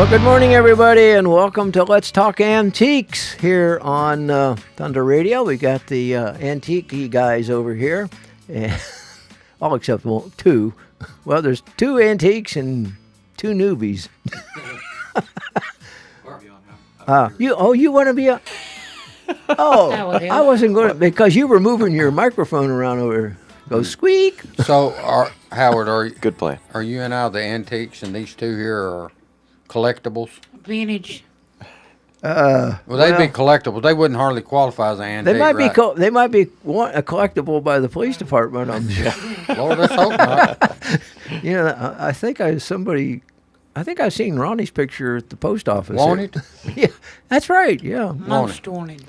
Well, good morning, everybody, and welcome to Let's Talk Antiques here on Thunder Radio. We got the antique guys over here, and all except two. Well, there's two antiques and two newbies. You want to be a? Oh, I wasn't going to because you were moving your microphone around over here. Go squeak. So, Howard, good plan. Are you and I the antiques, and these two here are collectibles? Vintage. Well, they'd be collectibles. They wouldn't hardly qualify as an antique. They might right? be. They might be a collectible by the police department. I'm sure. Lord, let's hope not. You know, I think I've seen Ronnie's picture at the post office. Wanted? Yeah, that's right. Yeah. Most wanted.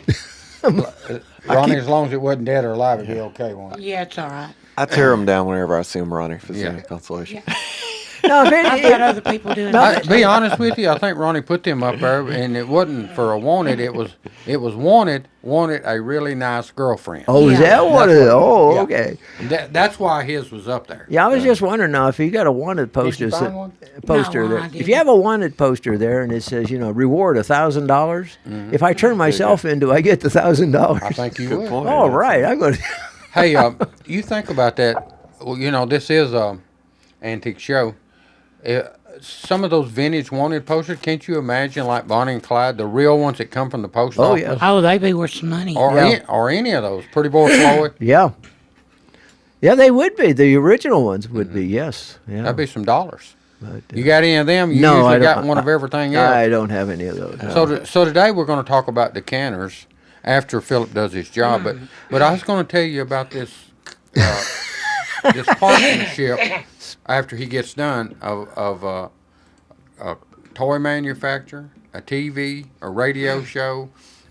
Ronnie, as long as it wasn't dead or alive, it'd be okay, won't it? Yeah, it's all right. I tear them down whenever I see them, Ronnie, if it's any consolation. Yeah. No, I've got other people doing that. To be honest with you, I think Ronnie put them up there, and it wasn't for a wanted. It was wanted a really nice girlfriend. Oh, is that what it is? Oh, Yeah. okay. That's why his was up there. Yeah, I was just wondering now if you got a wanted poster. Did you find one? Poster No, there. I If didn't. you have a wanted poster there and it says, reward $1,000, if I turn myself in, do I get the $1,000? I think you Good would. point. All right, I'm going to. Hey, you think about that. Well, this is a antique show. Some of those vintage wanted posters, can't you imagine, like Bonnie and Clyde, the real ones that come from the post Oh, office? yeah. Oh, they be worth some money. Or, or any of those. Pretty Boy Floyd. Yeah. Yeah, they would be. The original ones would be, yes. Yeah. That'd be some dollars. But, You got any of them? You No, usually I don't- got one of everything else. I don't have any of those. So today we're going to talk about decanters after Philip does his job. But I was going to tell you about this this partnership after he gets done of a toy manufacturer, a TV, a radio show,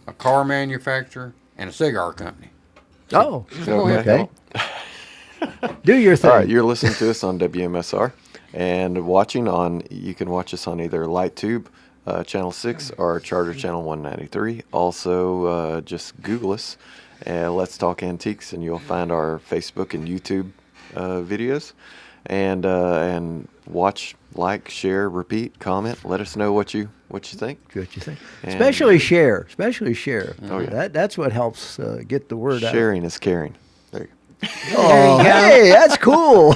a car manufacturer, and a cigar company. Oh, Go ahead, okay. Philip. Do your thing. All right, you're listening to us on WMSR, and you can watch us on either LightTube, Channel 6, or Charter Channel 193. Also, just Google us, Let's Talk Antiques, and you'll find our Facebook and YouTube videos. And watch, like, share, repeat, comment. Let us know what you think. What you think? And Especially share. Oh, yeah. That's what helps get the word out. Sharing is caring. There you go. Oh, hey, that's cool.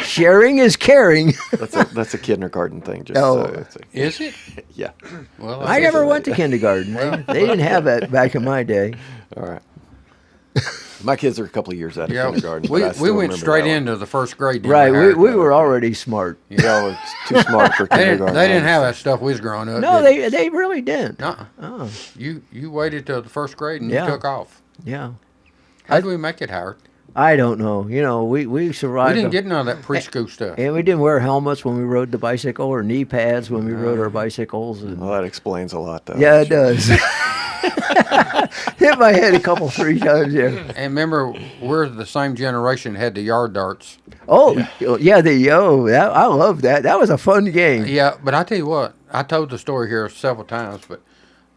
Sharing is caring. That's a kindergarten thing. Just Oh. Is it? Yeah. Well, I never went to kindergarten. They didn't have that back in my day. All right. My kids are a couple of years out of kindergarten. we but I still went remember straight that one. into the first grade. didn't Right, Howard? we were already smart. Y'all were too smart for They kindergarten. didn't have that stuff we was growing up. No, did they really didn't. Uh-uh. Oh, You waited till the first grade and Yeah. you took off. yeah. How did we make it, Howard? I don't know. We We survived. didn't get none of that preschool stuff. And we didn't wear helmets when we rode the bicycle or knee pads when we rode our bicycles. And, Well, that explains a lot, though. yeah, it does. Hit my head three times there. And remember, we're the same generation that had the yard darts. Oh, yeah, I love that. That was a fun game. Yeah, but I tell you what, I told the story here several times, but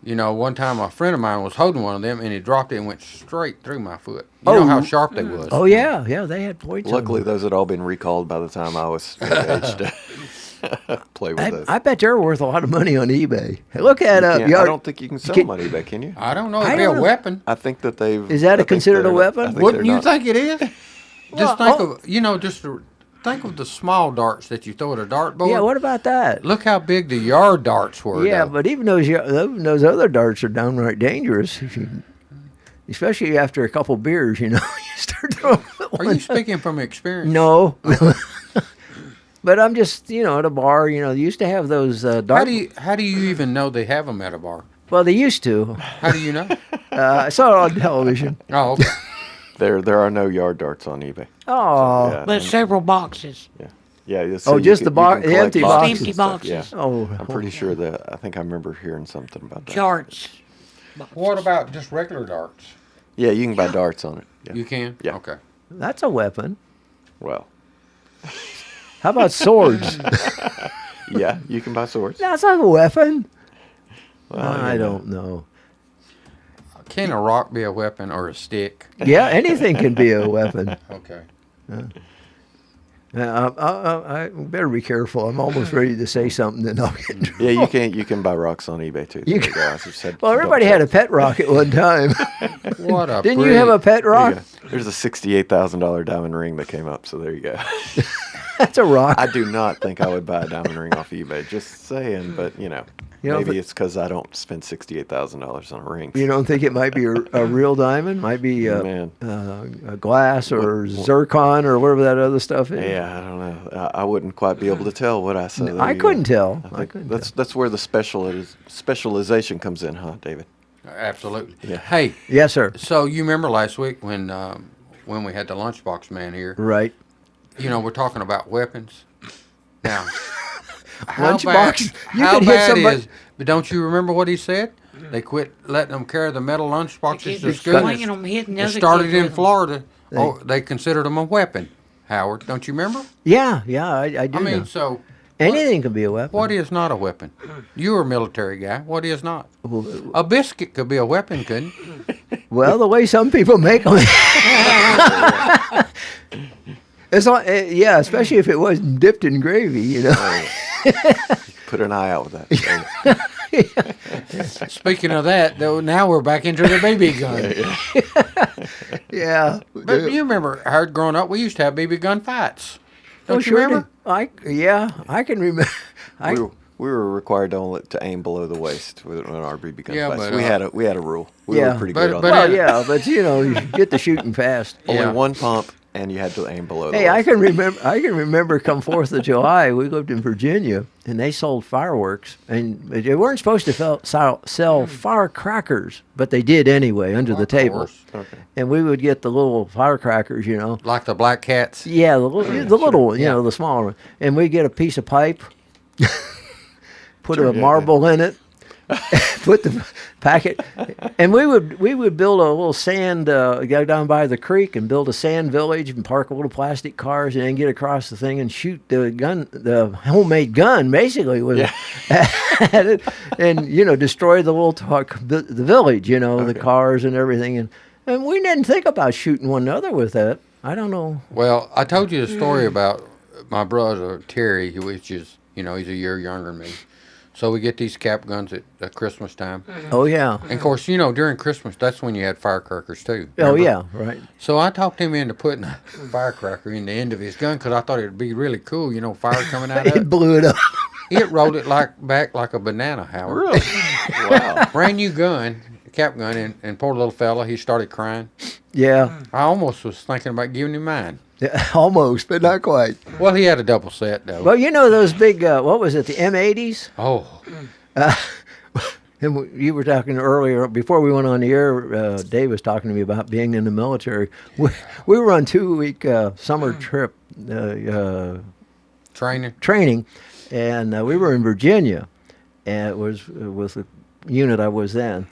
one time a friend of mine was holding one of them and he dropped it and went straight through my foot. You know how sharp they was. Oh, yeah, they had points. Luckily, on them. those had all been recalled by the time I was age to play with those. I bet they're worth a lot of money on eBay. Look at I don't think you can sell them on eBay, can you? I don't know. I It'd be don't a know. weapon. I think that they've. Is that I think considered a they're not- weapon? I think Wouldn't they're you not. think it is? Just Well, think of the small darts that you throw at a dartboard. Yeah, what about that? Look how big the yard darts were. Yeah, though. but even those other darts are downright dangerous. Especially after a couple beers, you start throwing Are you speaking from experience? No. But I'm just, at a bar, they used to have those dart. How do you even know they have them at a bar? Well, they used to. How do you know? I saw it on television. Oh, okay. There are no yard darts on eBay. Oh. Yeah, But several boxes. yeah. Oh, just the empty boxes. Empty and stuff, boxes. Yeah. Oh. I'm pretty sure that I think I remember hearing something about that. Charts. What about just regular darts? Yeah, you can buy darts on it. Yeah. You can? Yeah. Okay. That's a weapon. Well, How about swords? yeah, you can buy swords. That's not a weapon. Well, I don't know. Can a rock be a weapon or a stick? Yeah, anything can be a weapon. Okay. I better be careful. I'm almost ready to say something that I'll get in trouble. Yeah, you can buy rocks on eBay too. You There go. I just said Well, everybody had a pet rock at one time. What a Didn't you have a pet There rock? you go. There's a $68,000 diamond ring that came up, so there you go. That's a rock. I do not think I would buy a diamond ring off eBay. Just saying, but You know, maybe but- it's because I don't spend $68,000 on a ring. You don't think it might be a real diamond? Might be Man. a glass or zircon or whatever that other stuff is. Yeah, I don't know. I wouldn't quite be able to tell what I said. I couldn't tell. I think that's where the specialization comes in, huh, David? Absolutely. Yeah. Hey, Yes, sir. so you remember last week when we had the lunchbox man here? Right. You know, we're talking about weapons. Now, Lunchbox? You How could hit bad somebody- is? But don't you remember what he said? They quit letting them carry the metal lunchboxes Kids to were school. swinging them, hitting the It other started kids in with 'em. Florida. Oh, they considered them a weapon. Howard, don't you remember? Yeah, I do I mean, know. so Anything can be a weapon. what is not a weapon? You're a military guy. What is not? Well, A biscuit could be a weapon, couldn't it? Well, the way some people make them. It's not, yeah, especially if it wasn't dipped in gravy, you know. Put an eye out with that. Speaking of that, though, now we're back into the BB gun. Yeah. But you remember, Howard, growing up, we used to have BB gun fights. Don't Oh, you sure remember? did. I can remember. We were required to aim below the waist with our BB gun Yeah, fights. but, we had a rule. We Yeah. were pretty But- good on but that. Well, yeah, but you know, you get the shooting fast. Only Yeah. one pump, and you had to aim below the Hey, waist. I can remember come 4th of July, we lived in Virginia, and they sold fireworks, and they weren't supposed to sell firecrackers, but they did anyway under the Of table. course. Okay. And we would get the little firecrackers, you know. Like the black cats. Yeah, the little one, you Yeah. know, the smaller one. And we'd get a piece of pipe, put Sure, a yeah, marble in it, put the packet, and we would build a little sand, go down by the creek and build a sand village and park a little plastic cars and then get across the thing and shoot the gun, the homemade gun, basically with at it, and you know, destroy the little the village, you know, the Okay. cars and everything, and we didn't think about shooting one another with that. I don't know. Well, I told you the story about my brother, Terry, which is, you know, he's a year younger than me. So we get these cap guns at Christmas time. Oh yeah. And of course, you know, during Christmas, that's when you had firecrackers too. Oh remember? yeah, right. So I talked him into putting a firecracker in the end of his gun because I thought it'd be really cool, you know, fire coming out of It it. blew it up. It rolled it back like a banana, Howard. Really? Wow. Brand new gun, cap gun, and poor little fella, he started crying. Yeah. I almost was thinking about giving him mine. Yeah, almost, but not quite. Well, he had a double set though. Well, you know those big, what was it, the M80s? Oh, And you were talking earlier, before we went on the air, Dave was talking to me about being in the military. We were on 2-week summer trip training. training, and we were in Virginia, and it was with the unit I was in.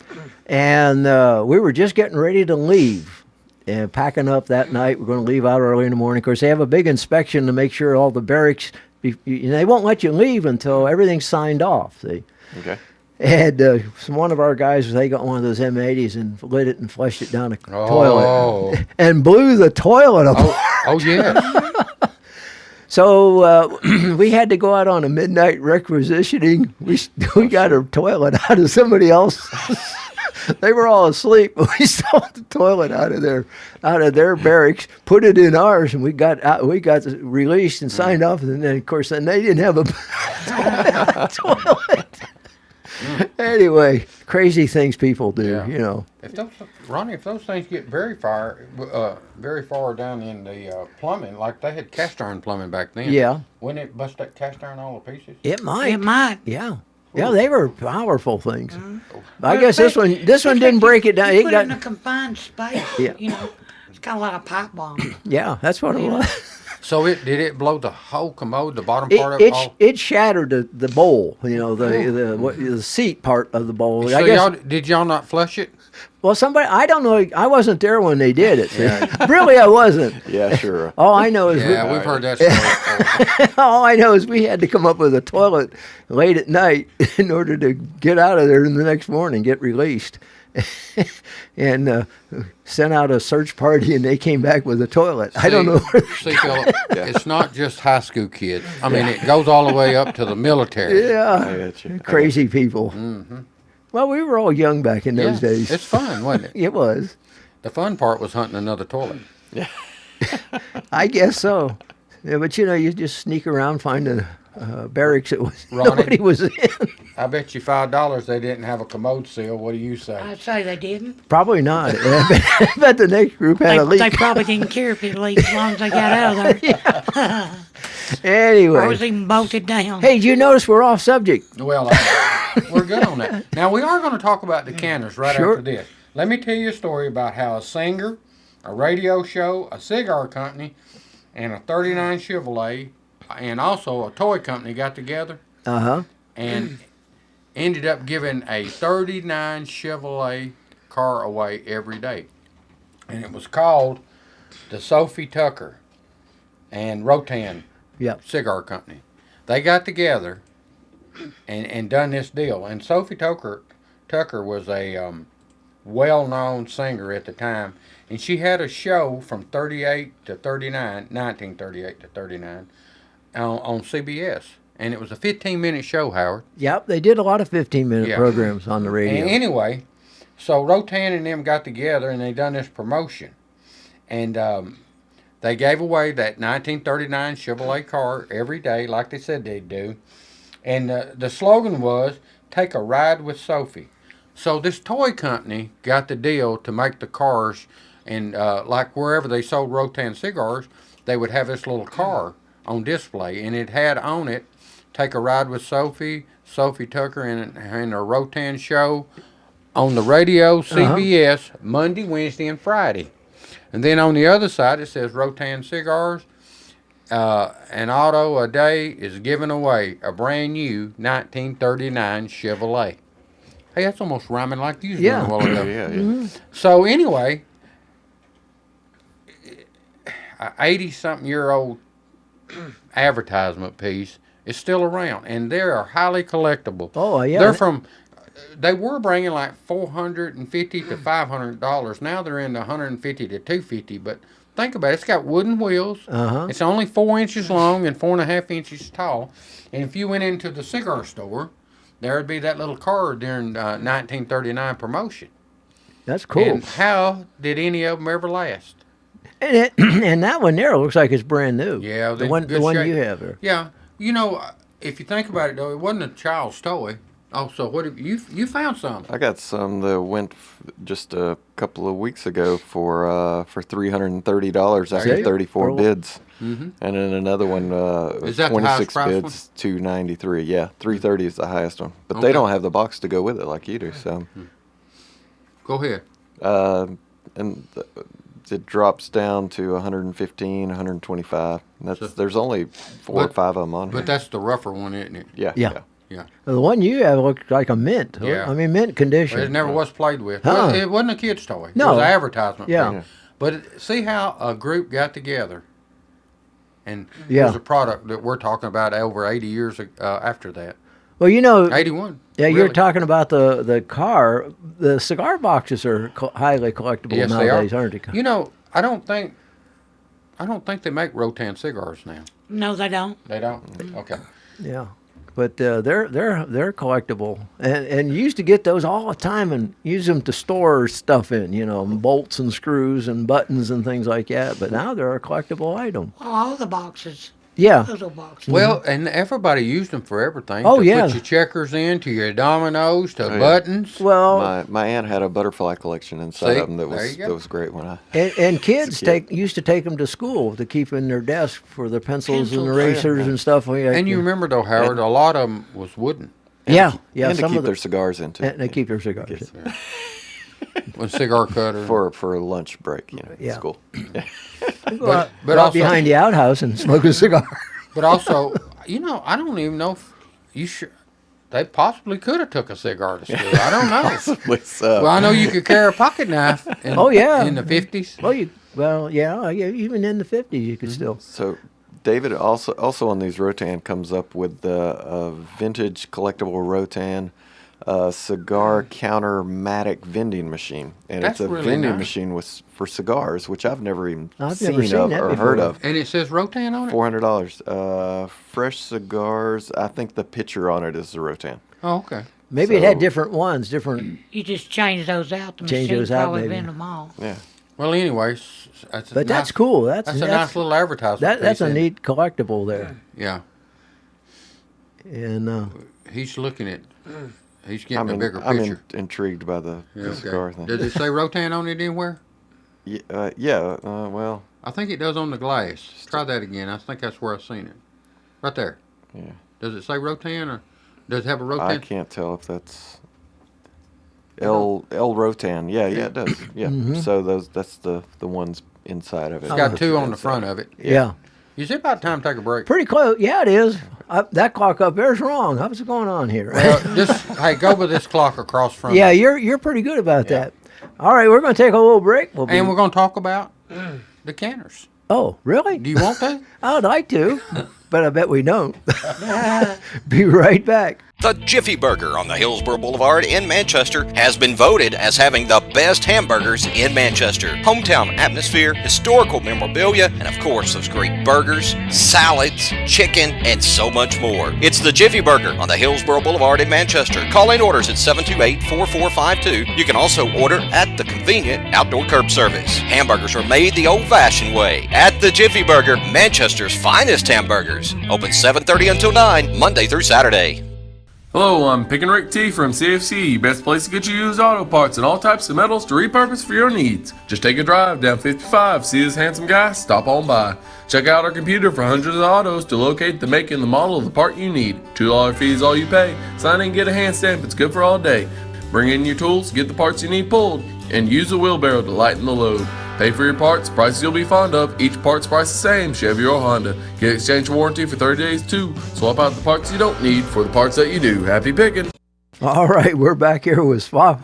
And we were just getting ready to leave. And packing up that night, we're going to leave out early in the morning. Of course, they have a big inspection to make sure all the barracks, they won't let you leave until everything's signed off, see. Okay. And one of our guys, they got one of those M80s and lit it and flushed it down a Oh. toilet and blew the toilet apart. Oh yeah. So we had to go out on a midnight requisitioning. We got a toilet out of somebody else. They were all asleep, but we stole the toilet out of their barracks, put it in ours, and we got released and signed off. And then, of course, then they didn't have a toilet. Anyway, crazy things people do, Yeah. you know. Ronnie, if those things get very far down in the plumbing, like they had cast iron plumbing back then. Yeah. Wouldn't it bust that cast iron all to pieces? It might. It might. Yeah. Yeah, they were powerful things. I Well, guess this one didn't break it down. You It put got it in a confined space. Yeah. You know, it's kind of like a pipe bomb. yeah, that's what it was. So did it blow the whole commode, the bottom part of it all? It shattered the bowl, you know, the seat part of the bowl. So I guess. did y'all not flush it? Well, I don't know. I wasn't there when they did it. See? Really, I wasn't. Yeah, sure. All I know is Yeah, we've heard that story. all I know is we had to come up with a toilet late at night in order to get out of there in the next morning, get released. and sent out a search party, and they came back with a toilet. I don't know. See, Philip, it's not just high school kids. I mean, it goes all the way up to the military. I Yeah, got you. crazy people. Well, we were all young back in those days. It's fun, wasn't it? It was. The fun part was hunting another toilet. I guess so. Yeah, but you just sneak around, find a barracks that was Ronnie? nobody was in. I bet you $5 they didn't have a commode seal. What do you say? I'd say they didn't. Probably not. I bet the next group had a They leak. probably didn't care if it leaked as long as they got out of there. Or Anyway, was even bolted down. hey, did you notice we're off subject? Well, we're good on that. Now, we are going to talk about decanters right Sure. after this. Let me tell you a story about how a singer, a radio show, a cigar company, and a 39 Chevrolet, and also a toy company got together Uh-huh. and ended up giving a 39 Chevrolet car away every day. And it was called the Sophie Tucker and Rotan Yep. Cigar Company. They got together and done this deal. And Sophie Tucker was a well-known singer at the time. And she had a show from 1938 to 39, on CBS. And it was a 15-minute show, Howard. Yep, they did a lot of 15-minute Yeah. programs on the radio. And anyway, so Rotan and them got together and they done this promotion. And they gave away that 1939 Chevrolet car every day, like they said they'd do. And the slogan was, "Take a ride with Sophie." So this toy company got the deal to make the cars, and like wherever they sold Rotan cigars, they would have this little car on display, and it had on it, "Take a ride with Sophie," Sophie Tucker, and a Rotan show on the radio, CBS, Monday, Wednesday, and Friday. And then on the other side, it says Rotan Cigars. An auto a day is giving away a brand new 1939 Chevrolet. Hey, that's almost rhyming like you was doing Yeah. a while ago. Yeah. So anyway, a 80-something-year-old advertisement piece is still around, and they are highly collectible. Oh, yeah. They were bringing like $450 to $500. Now they're in the $150 to $250. But think about it. It's got wooden wheels. Uh-huh. It's only 4 inches long and 4.5 inches tall. And if you went into the cigar store, there'd be that little car during 1939 promotion. That's cool. And how did any of them ever last? And, and that one there looks like it's brand new. Yeah, the they're one in good you shape. have there. Yeah, if you think about it though, it wasn't a child's toy. Oh, so what have you found some? I got some that went just a couple of weeks ago for $330 after See? 34 Or- bids. Mm-hmm. And then another one, Is that the highest 26 price bids, $293. Yeah, $330 is the highest one. But Okay. they don't have the box to go with it like you do. So, Go ahead. and it drops down to 115, 125. And So- there's only four or But- five of them on here. But that's the rougher one, isn't it? Yeah. Yeah. Yeah. The one you have looks like a mint. Yeah. I mean, mint condition. It never was played with. Huh. Well, it wasn't a kid's toy. No. It was an advertisement. Yeah. piece. But see how a group got together, and Yeah. there's a product that we're talking about over 80 years after that. Well, 81. yeah, you're really. talking about the car. The cigar boxes are highly collectible Yes, nowadays, they are. aren't they? I don't think they make Rotan cigars now. No, they don't. They don't. Okay. Yeah, but they're collectible, and you used to get those all the time and use them to store stuff in, bolts and screws and buttons and things like that. But now they're a collectible item. All the boxes. Yeah, Those little boxes. Well, and everybody used them for everything. Oh, to yeah. Put your checkers in, to your dominoes, to yeah. buttons. well, My aunt had a butterfly collection inside See? of them that There you go. was great when I. and kids kid. used to take them to school to keep in their desk for the pencils and Pencils. erasers and stuff. And you remember though, Howard, a lot of them was wooden. yeah, And to some keep of their cigars into. and they keep their cigars. Yes. With cigar cutter. For a lunch break, Yeah. at school. Go out, but go out also- behind the outhouse and smoke a cigar. But also, I don't even know if you should. They possibly could have took a cigar to school. I don't know. Possibly so. Well, I know you could carry a pocket knife. In, Oh, yeah. In the 50s. Yeah, even in the 50s you could still. So, David also on these Rotan comes up with the vintage collectible Rotan cigar counter-matic vending machine, and That's it's a really vending nice. machine for cigars, which I've never even I've seen, never seen that or heard before. of. And it says Rotan on it? $400. Fresh cigars. I think the picture on it is the Rotan. Oh, okay. Maybe it had So- different ones, different. You just change those out. The Change machine those out, probably maybe. vend them all. Yeah. Well, anyways, that's But that's cool. That's a nice little advertisement. That's piece, a isn't it? neat collectible there. Yeah. And He's looking at. He's getting a bigger I'm picture. intrigued by the cigar thing. Does it say Rotan on it anywhere? Yeah. Well, I think it does on the glass. Try that again. I think that's where I've seen it. Right there. yeah. Does it say Rotan or does it have a Rotan? I can't tell if that's El Rotan. Yeah, it does. Yeah. So that's the ones inside of it. It's got two on the front of it. yeah, Is it about time to take a break? pretty close. Yeah, it is. That clock up there's wrong. What's going on here? Hey, go with this clock across from yeah, it. you're pretty good about that. All right, we're going to take a little break. We'll be, And we're going to talk about the canners. oh, really? Do you want to? I'd like to, but I bet we don't. Be right back. The Jiffy Burger on the Hillsborough Boulevard in Manchester has been voted as having the best hamburgers in Manchester. Hometown atmosphere, historical memorabilia, and of course those great burgers, salads, chicken, and so much more. It's the Jiffy Burger on the Hillsborough Boulevard in Manchester. Call in orders at 728-4452. You can also order at the convenient outdoor curb service. Hamburgers are made the old-fashioned way at the Jiffy Burger, Manchester's finest hamburgers. Open 7:30 until 9, Monday through Saturday. Hello, I'm Pick and Rick T from CFC, best place to get you used auto parts and all types of metals to repurpose for your needs. Just take a drive down 55, see this handsome guy, stop on by. Check out our computer for hundreds of autos to locate the make and the model of the part you need. $2 fee is all you pay. Sign in and get a hand stamp, it's good for all day. Bring in your tools, get the parts you need pulled, and use a wheelbarrow to lighten the load. Pay for your parts, prices you'll be fond of. Each part's price the same, Chevy or Honda. Get exchange warranty for 30 days too. Swap out the parts you don't need for the parts that you do. Happy picking! All right, we're back here with swap.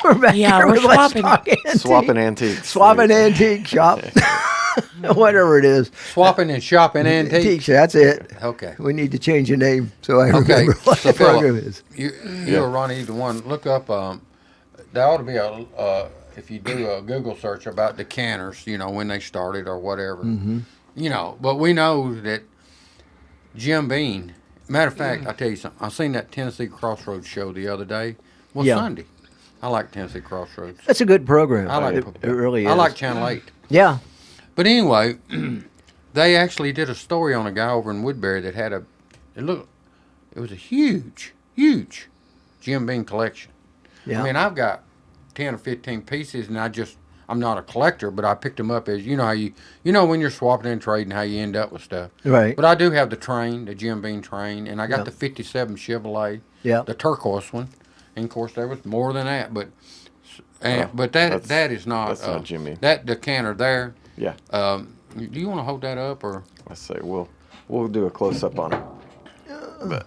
We're back Yeah, here we're with Let's swapping. Talk Antique. Swapping antiques. Swapping antique shop. Whatever it is. Swapping and shopping antiques. Antiques, that's it. Okay. We need to change the name so I Okay, remember what so the program Philip, is. You or Ronnie, either one, look up. There ought to be if you do a Google search about decanters, when they started or whatever. But we know that Jim Beam. Matter of fact, I'll tell you something. I seen that Tennessee Crossroads show the other day. Well, Yeah. Sunday. I like Tennessee Crossroads. That's a good program. I like it really is. I like Channel 8. Yeah. But anyway, they actually did a story on a guy over in Woodbury that had it was a huge Jim Beam collection. Yeah. I mean, I've got 10 or 15 pieces, and I'm not a collector, but I picked them up as, how when you're swapping and trading, how you end up with stuff. Right. But I do have the Jim Beam train, and I got the 57 Chevrolet, Yeah. the turquoise one. And of course, there was more than that, but that is not. That's not Jim Beam. That decanter there. Yeah. Do you want to hold that up, or Let's say we'll do a close up on it. But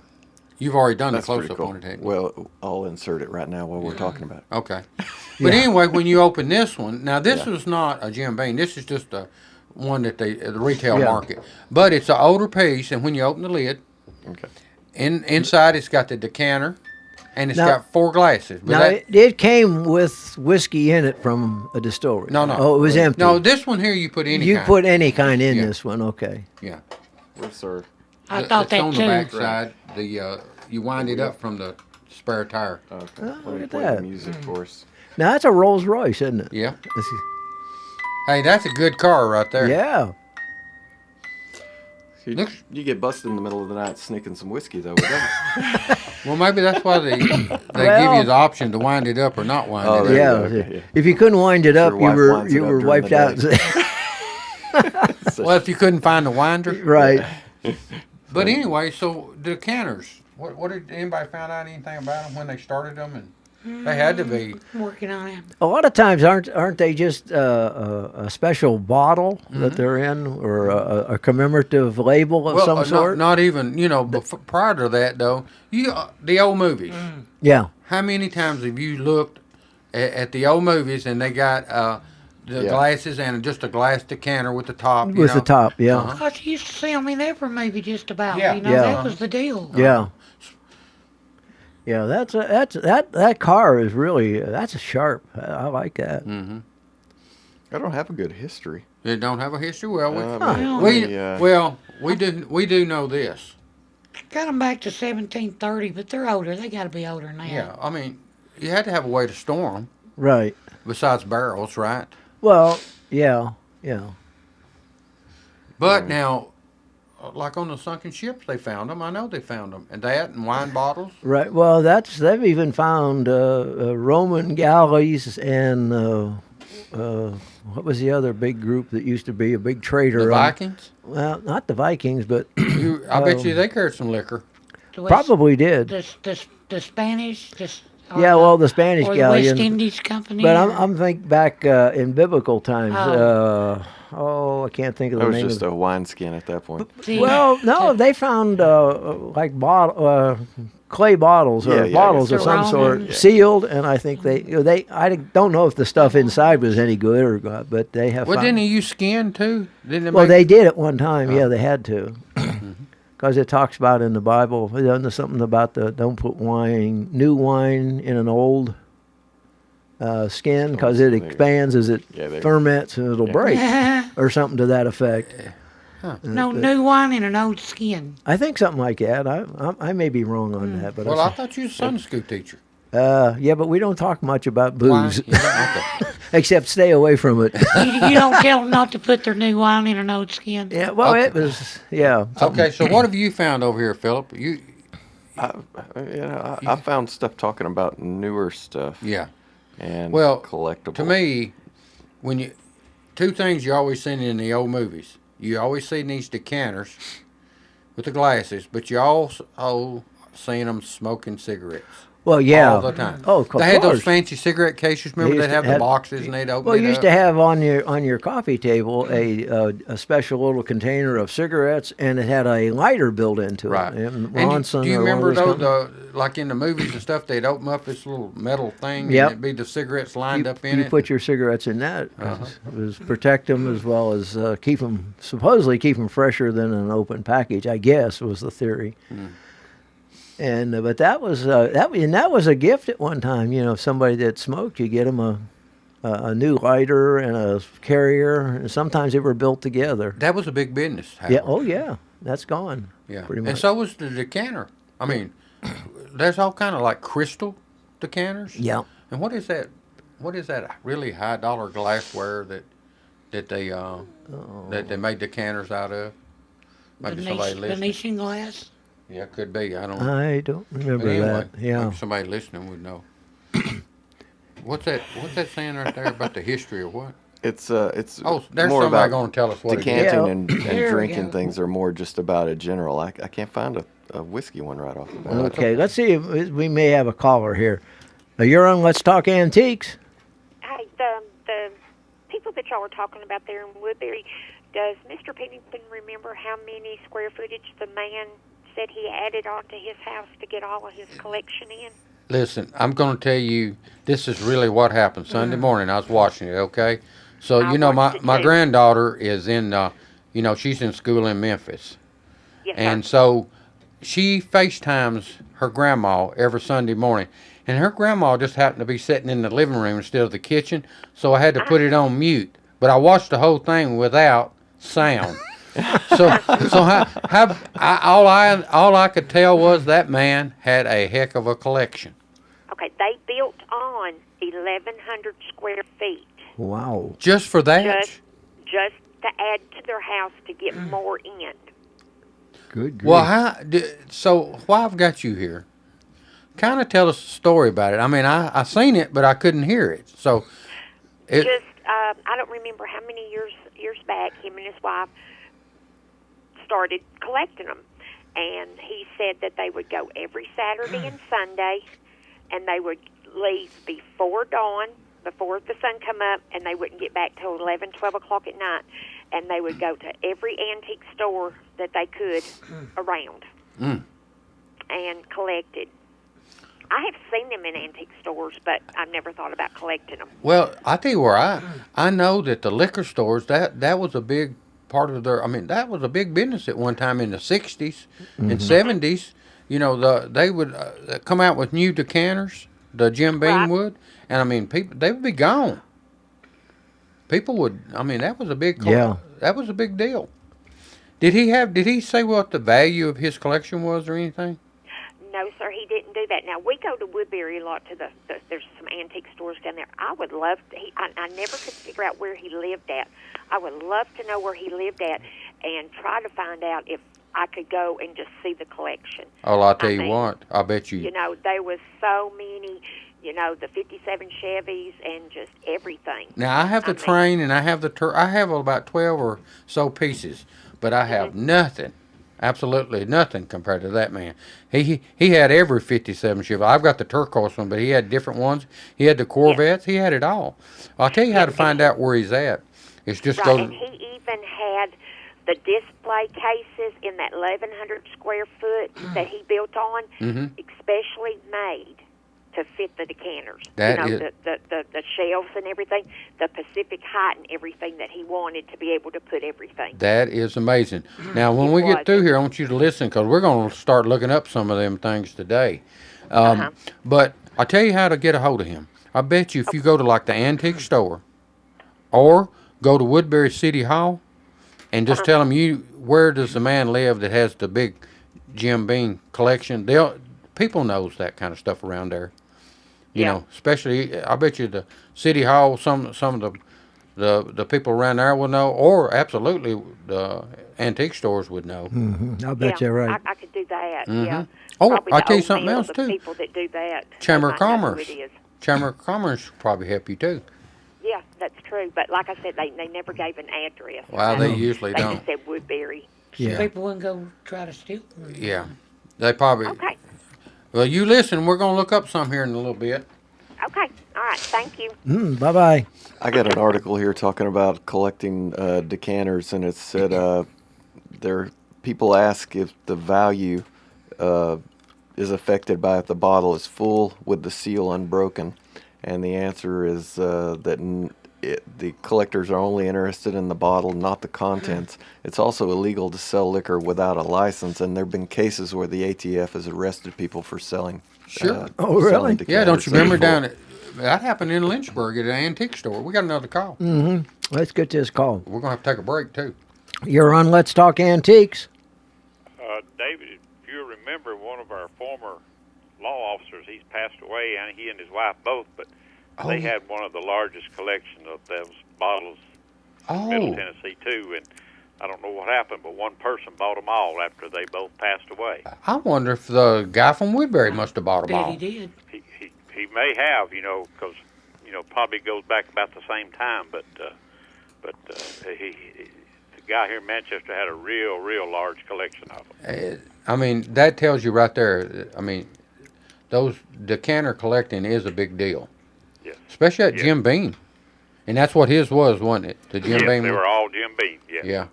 you've already done the that's pretty close up cool. on it? Haven't you? Well, I'll insert it right now while we're talking about it. Okay. But anyway, when you open this one, now this is not a Jim Beam. This is just a one that the retail market. But it's an older piece, and when you open the lid, Okay. inside it's got the decanter, and it's Now- got 4 glasses. But Now, it came with whiskey in it from a distillery. No. Oh, it was empty. No, this one here you put any You kind. put any kind in Yeah. this one, okay. Yeah. Where's our I thought It's that on too. the back side. You wind it up from the spare tire. Okay. Let look me at play that. the music for us. Now, that's a Rolls Royce, isn't it? Yeah. This is- Hey, that's a good car right there. yeah. You get busted in the middle of the night sneaking some whiskey though, would that? Well, maybe that's why they give you Well- the option to wind it up or not wind Oh, it up. there you Yeah. go, okay, yeah. If you couldn't wind it up, Your you wife were winds it up during wiped the out. day. Well, if you couldn't find the winder. Right. But anyway, so the decanters. What did anybody found out anything about them when they started them? And they had to be. Working on it. A lot of times, aren't they just a special bottle that they're in, or a commemorative label of some sort? Not even. Prior to that though, the old movies. Yeah. How many times have you looked at the old movies and they got the glasses and just a glass decanter with the top? With the top, yeah. Because you used to see them in every movie just about. Yeah. Yeah. That was the deal. Yeah. Yeah, that car is really that's a sharp. I like that. Mm-hmm. I don't have a good history. It don't have a history. Well, we do know this. Got them back to 1730, but they're older. They got to be older now. Yeah, I mean, you had to have a way to store them Right. besides barrels, right? Well, yeah, yeah. But now, like on the sunken ships, they found them. I know they found them, and that and wine bottles. Right. Well, they've even found Roman galleys and what was the other big group that used to be a big trader? The Vikings. Well, not the Vikings, but I bet you they carried some liquor. The West- probably did. The Spanish, Yeah, well, the Spanish or the galleon. West Indies Company. But or- I'm thinking back in biblical times. I can't think of the That was name. just a wineskin at that point. See, Well, no, they found like clay bottles or Yeah, yeah, bottles I of guess some so. sort, Roman. sealed, and I think I don't know if the stuff inside was any good or not, but they have. Well, found, didn't he use skin too? Didn't it well, make- they did at one time. Yeah, they had to, because it talks about in the Bible. There's something about don't put new wine in an old skin because it expands as it ferments and it'll break or something to that effect. no new wine in an old skin. I think something like that. I may be wrong on that, but Well, I thought you was a Sunday school teacher. yeah, but we don't talk much about Wine? booze, Yeah, okay. except stay away from it. You don't tell them not to put their new wine in an old skin. Yeah, well, Okay. it was something. Okay, so what have you found over here, Philip? I found stuff talking about newer stuff Yeah. and Well, collectible. To me, two things you always seen in the old movies. You always seen these decanters with the glasses, but you also seen them smoking cigarettes. Well, yeah, All the time. Oh, of They had those course. fancy cigarette cases. Remember, They they'd used to have the have- boxes and they'd open Well, it you used up. to have on your coffee table a special little container of cigarettes, and it had a lighter built into Right. it. And And you, Ronson do you or one of remember those those, like in the movies and stuff, they'd open up this little metal thing Yep. and it'd be the cigarettes lined up in you it? put your cigarettes in that. It was protect them as well as supposedly keep them fresher than an open package. I guess was the theory. And but that was a gift at one time. You know, if somebody that smoked, you get them a new lighter and a carrier. And sometimes they were built together. That was a big business. Yeah. Howard. Oh yeah. That's gone. Yeah. Pretty And much. so was the decanter. I mean, there's all kind of like crystal decanters. Yeah. And what is that? What is that really high dollar glassware that they made decanters out of? Maybe somebody listening. Venetian glass. Yeah, could be. I don't know. I don't remember But anyway, that. Yeah. maybe somebody listening would know. What's that saying right there about the history of what? It's Oh, there's more somebody about going to tell us what it is. decanting Yeah. and There we drinking go. things are more just about a general. I can't find a whiskey one right off the bat. Okay. Let's see if we may have a caller here. You're on Let's Talk Antiques. Hey, the people that y'all were talking about there in Woodbury, does Mr. Pennington remember how many square footage the man said he added onto his house to get all of his collection in? Listen, I'm going to tell you, this is really what happened. Sunday morning, I was watching it, okay? So, I you know, watched it my too. granddaughter is in, she's in school in Memphis. Yes, And sir. so she FaceTimes her grandma every Sunday morning. And her grandma just happened to be sitting in the living room instead of the kitchen. So I had to put it on mute. But I watched the whole thing without sound. All I could tell was that man had a heck of a collection. Okay, they built on 1,100 square feet Wow. Just for that? just to add to their house to get more in. Good. Grief. Well, so why I've got you here? Kind of tell us a story about it. I mean, I seen it, but I couldn't hear it. So, I don't remember how many years back him and his wife started collecting them, and he said that they would go every Saturday and Sunday, and they would leave before dawn, before the sun come up, and they wouldn't get back till 11, 12 o'clock at night, and they would go to every antique store that they could around and collected. I have seen them in antique stores, but I've never thought about collecting them. well, I tell you where I know that the liquor stores that was a big part of their. I mean, that was a big business at one time in the '60s and '70s, you know, they would come out with new decanters, the Jim Beam Right. would, and I mean, people they would be gone. People would. I mean, that was a big. Yeah. That was a big deal. Did he say what the value of his collection was or anything? No, sir, he didn't do that. Now, we go to Woodbury a lot to there's some antique stores down there. I would love to, I never could figure out where he lived at. I would love to know where he lived at and try to find out if I could go and just see the collection. Oh, I'll tell you mean, what, I bet you. You know, there was so many, you know, the 57 Chevys and just everything. Now, I have the mean, train and I have the I have about 12 or so pieces, but I have nothing. Absolutely nothing compared to that man. He had every 57 Chevy. I've got the turquoise one, but he had different ones. He had the Corvettes. He had it all. I'll tell you how to find out where he's at. It's just right, go and he even had the display cases in that 1,100 square foot that he built on, especially made to fit the decanters. That you is- know, the shelves and everything, the Pacific height and everything that he wanted to be able to put everything. That is amazing. Now, when we get through here, I want you to listen because we're going to start looking up some of them things today. But I'll tell you how to get a hold of him. I bet you if you go to like the antique store or go to Woodbury City Hall and just tell him where does the man live that has the big Jim Beam collection, people knows that kind of stuff around there. You know, especially I bet you the City Hall, some of the people around there will know, or absolutely the antique stores would know. I bet you're right. I could do that. Yeah. Oh, Probably I'll the tell you old something mills else, of too. People that do that. Chamber of they might know who Commerce. it is. Chamber of Commerce will probably help you too. Yeah, that's true. But like I said, they never gave an address. Well, they usually They don't. just said Woodbury. Yeah. People wouldn't go try to steal them. Yeah, they probably. Okay. Well, you listen. We're gonna look up some here in a little bit. Okay. All right. Thank you. Bye-bye. I got an article here talking about collecting decanters, and it said people ask if the value is affected by if the bottle is full with the seal unbroken, and the answer is that the collectors are only interested in the bottle, not the contents. It's also illegal to sell liquor without a license, and there have been cases where the ATF has arrested people for selling. Sure. Oh, really? selling Yeah, don't decanters you that are remember full. down at that happened in Lynchburg at an antique store? We got another call. Let's get this call. We're gonna have to take a break too. You're on Let's Talk Antiques. David, if you remember, one of our former law officers, he's passed away, and he and his wife both, but they had one of the largest collections of those bottles in Middle Oh, Tennessee, too, and I don't know what happened, but one person bought them all after they both passed away. I wonder if the guy from Woodbury must have bought them Bet all. he did. He may have, because, probably goes back about the same time, but the guy here in Manchester had a real large collection of them. I mean, that tells you right there. I mean, those decanter collecting is a big deal, Yes. especially at Jim Beam, and that's what his was, wasn't it? The Jim Yes, Beam. they were all Jim Beam, yes. Yeah.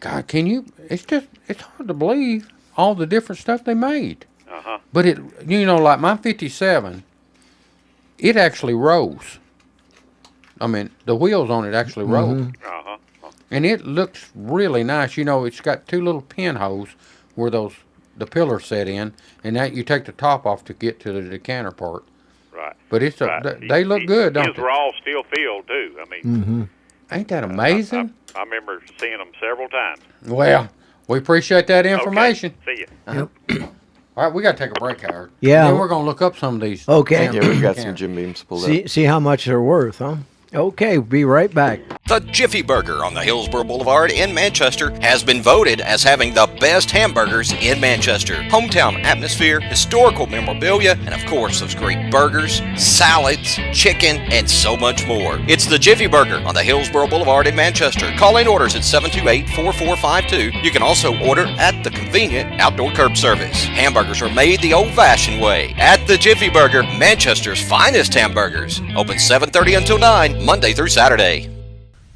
God, it's hard to believe all the different stuff they made. Uh-huh. But like my 57, it actually rose. I mean, the wheels on it actually rose. Uh-huh. And it looks really nice. It's got two little pinholes where the pillars set in, and that you take the top off to get to the decanter part. Right. But it's Right. they look good, don't His they? were all steel filled, too. I mean, Ain't that amazing? I remember seeing them several times. Well, we appreciate that information. Okay. See you. All right, we got to take a break, Howard. Yeah. And then we're going to look up some of these. Okay. Yeah, we've got some decanters. Jim Beams pulled up. See how much they're worth, huh? Okay, be right back. The Jiffy Burger on the Hillsborough Boulevard in Manchester has been voted as having the best hamburgers in Manchester. Hometown atmosphere, historical memorabilia, and of course those great burgers, salads, chicken, and so much more. It's the Jiffy Burger on the Hillsborough Boulevard in Manchester. Call in orders at 728-4452. You can also order at the convenient outdoor curb service. Hamburgers are made the old-fashioned way at the Jiffy Burger, Manchester's finest hamburgers. Open 7:30 until 9, Monday through Saturday.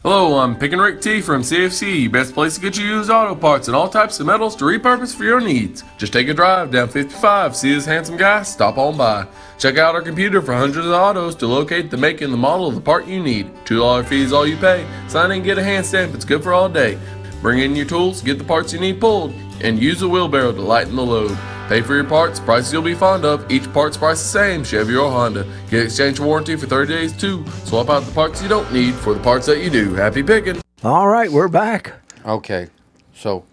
Hello, I'm Pick and Rick T from CFC, best place to get you used auto parts and all types of metals to repurpose for your needs. Just take a drive down 55, see this handsome guy, stop on by. Check out our computer for hundreds of autos to locate the make and the model of the part you need. $2 fee is all you pay. Sign in, get a hand stamp, it's good for all day. Bring in your tools, get the parts you need pulled, and use a wheelbarrow to lighten the load. Pay for your parts, prices you'll be fond of. Each part's price the same, Chevy or Honda. Get exchange warranty for 30 days too. Swap out the parts you don't need for the parts that you do. Happy picking. All right, we're back. Okay, so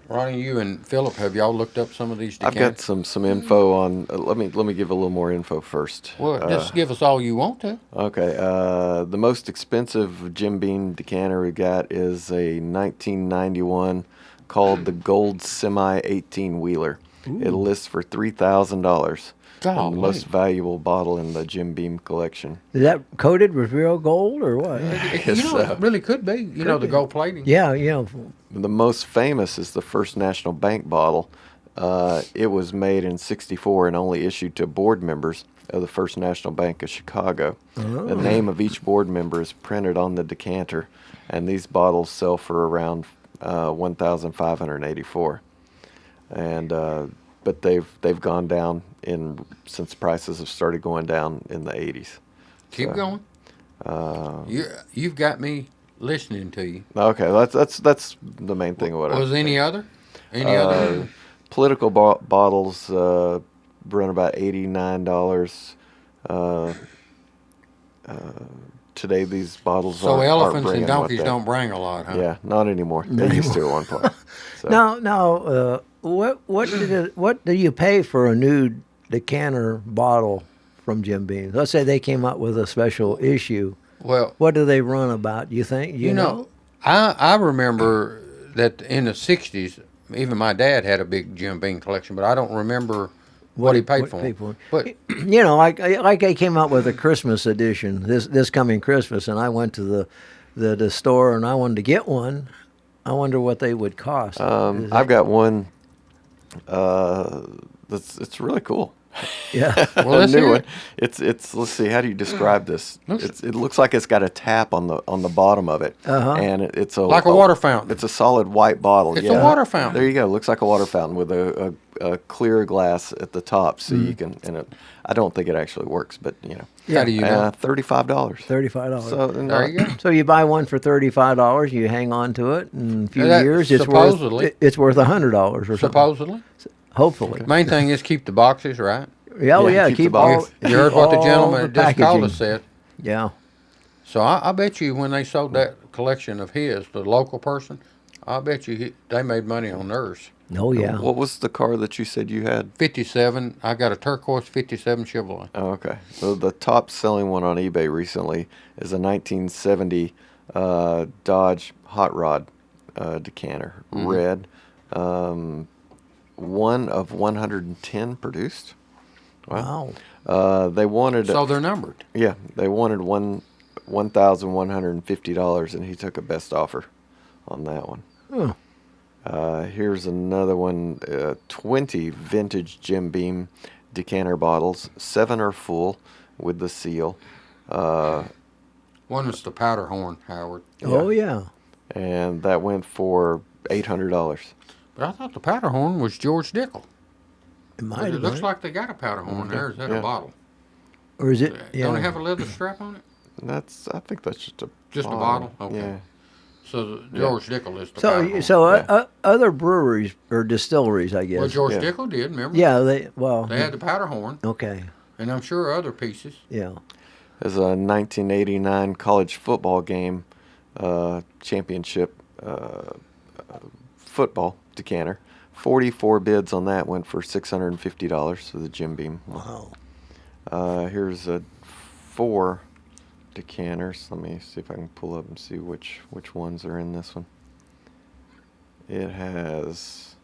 Ronnie, you and Philip, have y'all looked up some of these I've decanters? got some info on. Let me give a little more info first. Well, just give us all you want to. Okay. The most expensive Jim Beam decanter we got is a 1991 called the Gold Semi 18 Wheeler. It lists for $3,000. The most valuable bottle in the Jim Beam collection. Is that coated with real gold or what? It really could be. The gold plating. Yeah, The most famous is the First National Bank bottle. It was made in '64 and only issued to board members of the First National Bank of Chicago. The name of each board member is printed on the decanter, and these bottles sell for around $1,584. But they've gone down since prices have started going down in the '80s. Keep going. You've got me listening to you. Okay, that's the main thing. Was any other? Any other? Political bottles run about $89. Today these bottles So elephants and bringing donkeys don't bring a lot, huh? Yeah, not anymore. They used to at one point. So. Now, what do you pay for a new decanter bottle from Jim Beam? Let's say they came up with a special issue. Well, what do they run about? You think? You know? I remember that in the '60s, even my dad had a big Jim Beam collection, but I don't remember what he paid for them. But like they came out with a Christmas edition this coming Christmas, and I went to the store and I wanted to get one. I wonder what they would cost. I've got one. It's really cool. Yeah. Well, a new one. It's let's see, how do you describe this? It looks like it's got a tap on the bottom of it, and it's a water fountain. It's a solid white bottle. It's a water fountain. There you go. Looks like a water fountain with a clear glass at the top, so you can. I don't think it actually works, but How do you know? $35. $35. So there you go. So you buy one for $35, you hang on to it, and in a few years it's worth $100 or something. Supposedly. Hopefully. Main thing is keep the boxes right. Yeah, keep keep the all. box. You heard what the all gentleman the just called packaging. us said. Yeah. So I bet you when they sold that collection of his, the local person, I bet you they made money on theirs. Oh yeah. What was the car that you said you had? 57. I got a turquoise 57 Chevrolet. Oh, okay. So the top selling one on eBay recently is a 1970 Dodge Hot Rod decanter, red. One of 110 produced. Wow. They wanted. So they're numbered. Yeah, they wanted $1,150, and he took a best offer on that one. Oh. Here's another one, 20 vintage Jim Beam decanter bottles. 7 are full with the seal. One was the powder horn, Howard. Oh yeah. And that went for $800. But I thought the powder horn was George Dickel. It might But it have looks been. like they got a powder horn there. Is that a bottle? Or is it? Yeah. Don't it have a leather strap on it? I think that's just a bottle? Okay. Yeah. So George Dickel is the powder horn. So other breweries or distilleries, I guess. Well, George Dickel did, remember? Yeah, they had the powder horn, Okay. and I'm sure other pieces. Yeah. There's a 1989 college football game championship football decanter. 44 bids on that went for $650 for the Jim Beam. Wow. Here's 4 decanters. Let me see if I can pull up and see which ones are in this one. It has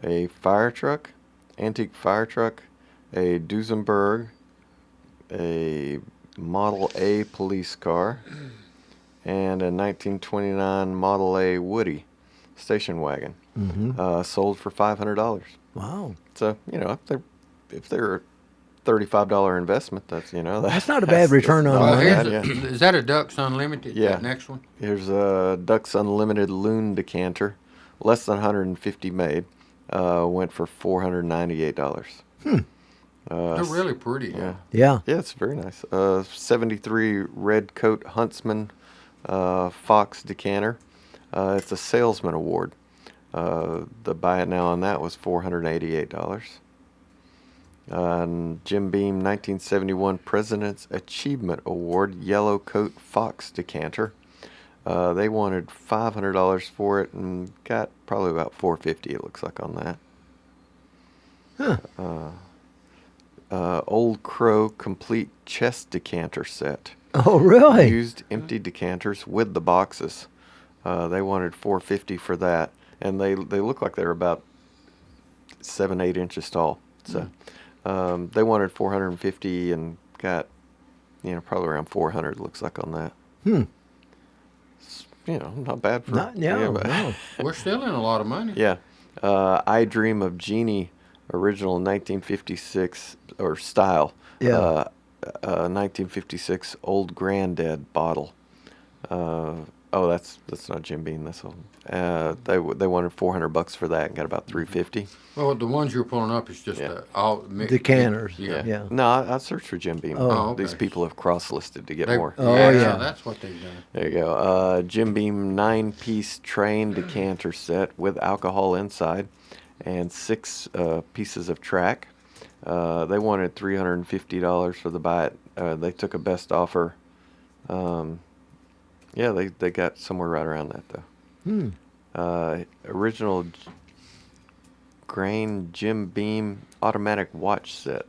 a fire truck, antique fire truck, a Duesenberg, a Model A police car, and a 1929 Model A Woody station wagon. Sold for $500. Wow. So if they're a $35 investment, that's not a bad return on money. Is that a Ducks Unlimited? Yeah. That next one. Here's a Ducks Unlimited Loon decanter, less than 150 made. Went for $498. They're really pretty. Yeah. Yeah. Yeah, it's very nice. 73 Red Coat Huntsman Fox decanter. It's a salesman award. The buy it now on that was $488. And Jim Beam 1971 President's Achievement Award Yellow Coat Fox decanter. They wanted $500 for it and got probably about $450. It looks like on that. Old Crow complete chest decanter set. Oh, really? Used empty decanters with the boxes. They wanted $450 for that, and they look like they're about 7-8 inches tall. So they wanted $450 and got probably around $400. Looks like on that. Not bad for no. We're still in a lot of money. Yeah. I Dream of Jeannie, original 1956 or style. Yeah. 1956 Old Granddad bottle. That's not Jim Beam. That's old. They wanted $400 for that and got about $350. Well, the ones you're pulling up is just all Decanters. Yeah. No, I searched for Jim Beam. Okay. These people have cross-listed to get They- more. Oh, yeah. That's what they've done. There you go. Jim Beam 9-piece train decanter set with alcohol inside and 6 pieces of track. They wanted $350 for the buy it. They took a best offer. They got somewhere right around that though. Original grain Jim Beam automatic watch set.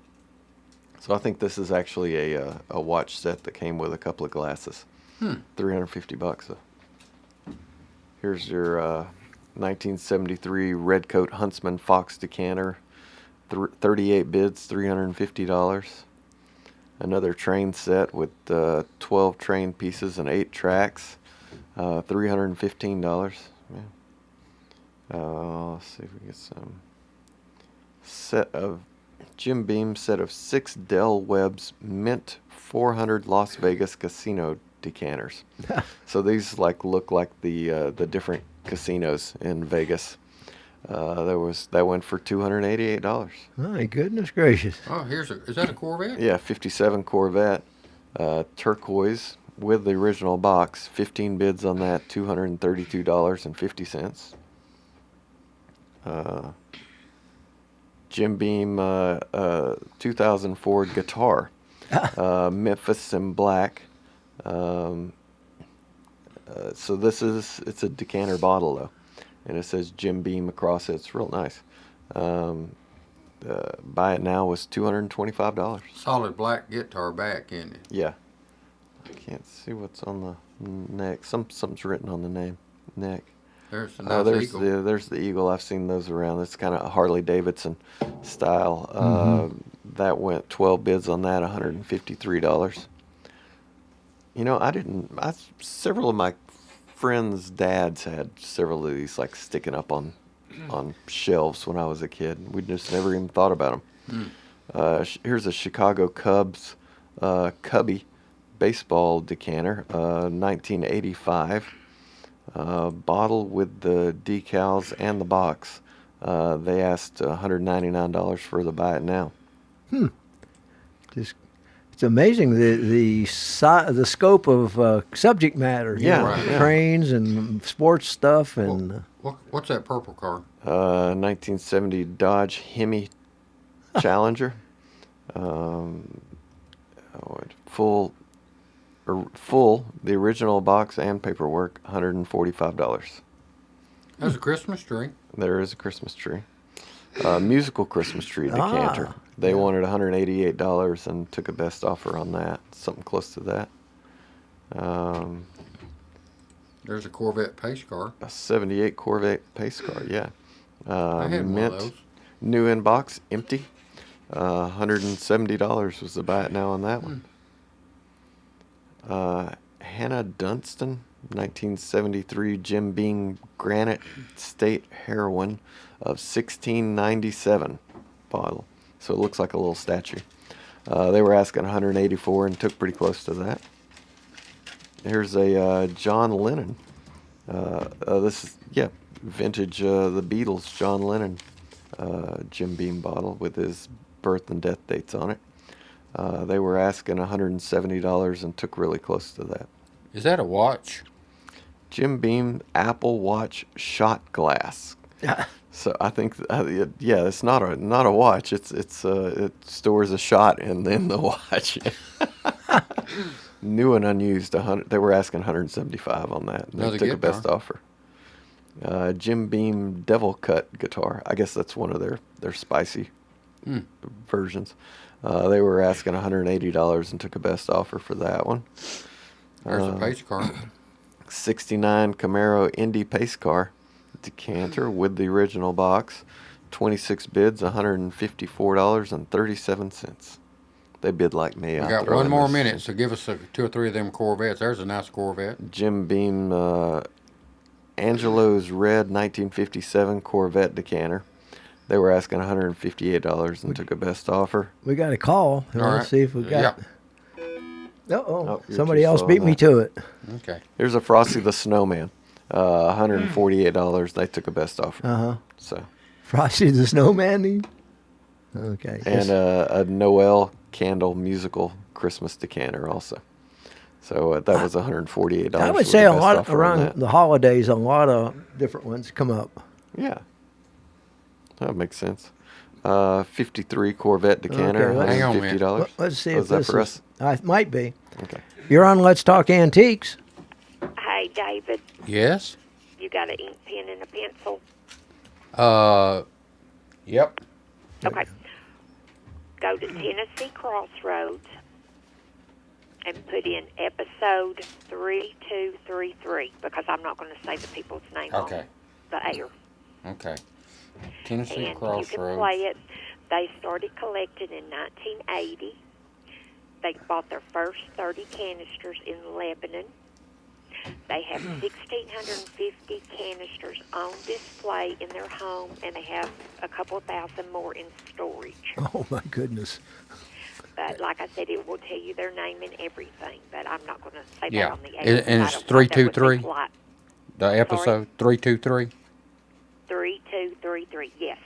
So I think this is actually a watch set that came with a couple of glasses. $350 though. Here's your 1973 Redcoat Huntsman Fox decanter. 38 bids, $350. Another train set with 12 train pieces and 8 tracks, $315. Yeah. Let's see if we get some set of Jim Beam set of 6 Del Webb's Mint 400 Las Vegas Casino decanters. So these look like the different casinos in Vegas. That went for $288. My goodness gracious. Oh, is that a Corvette? Yeah, 57 Corvette, turquoise with the original box. 15 bids on that, $232.50. Jim Beam 2000 Ford guitar, Memphis in black. So it's a decanter bottle though. And it says Jim Beam across it. It's real nice. Buy it now was $225. Solid black guitar back, isn't it? Yeah. I can't see what's on the neck. Something's written on the neck. There's a nice eagle. There's the eagle. I've seen those around. It's kind of a Harley Davidson style. That went 12 bids on that, $153. Several of my friends' dads had several of these sticking up on shelves when I was a kid. We just never even thought about them. Here's a Chicago Cubs Cubby baseball decanter, 1985 bottle with the decals and the box. They asked $199 for the buy it now. It's amazing the scope of subject matter. Trains and sports stuff and. What's that purple car? 1970 Dodge Hemi Challenger. Full, the original box and paperwork, $145. That's a Christmas tree. There is a Christmas tree. Musical Christmas tree decanter. They wanted $188 and took a best offer on that. Something close to that. There's a Corvette pace car. A 78 Corvette pace car, yeah. I had one of those. New in box, empty. $170 was the buy it now on that one. Hannah Dunstan, 1973 Jim Beam Granite State Heroine of 1697 bottle. So it looks like a little statue. They were asking $184 and took pretty close to that. Here's a John Lennon. This is vintage the Beatles John Lennon Jim Beam bottle with his birth and death dates on it. They were asking $170 and took really close to that. Is that a watch? Jim Beam Apple Watch shot glass. So I think, yeah, it's not a watch. It stores a shot in the watch. New and unused. They were asking 175 on that. And Another they took a guitar. best offer. Jim Beam Devil Cut guitar. I guess that's one of their spicy versions. They were asking $180 and took a best offer for that one. There's a pace car. 69 Camaro Indy pace car decanter with the original box. 26 bids, $154.37. They bid like me. We I'll got throw one in more this. minute, so give us 2 or 3 of them Corvettes. There's a nice Corvette. Jim Beam Angelo's red 1957 Corvette decanter. They were asking $158 and took a best offer. We got a call. All Let's right. see if we got. Oh, you're Somebody too else slow beat on me that. to it. Okay. Here's a Frosty the Snowman. $148. They took a best offer. Uh-huh. So, Frosty the Snowman. Okay. and a Noel candle musical Christmas decanter also. So that was $148. I would was say the a best lot offer on around that. the holidays. A lot of different ones come up. Yeah, that makes sense. 53 Corvette decanter, Okay, hang on a minute. $150. Let's see Oh, if is that this for is. us? It might be. Okay. You're on Let's Talk Antiques. Hey, David, Yes? you got an ink pen and a pencil? Yep. Okay. Go to Tennessee Crossroads and put in episode 3233 because I'm not going to say the people's name Okay. on the air. Okay. Tennessee And you can Crossroads. play it. They started collecting in 1980. They bought their first 30 canisters in Lebanon. They have 1,650 canisters on display in their home, and they have a couple of thousand more in storage. Oh my goodness. But like I said, it will tell you their name and everything. But I'm not going to say Yeah. that on the air. And I it's don't think that would be 323? polite. The episode 323? 3233. Yes.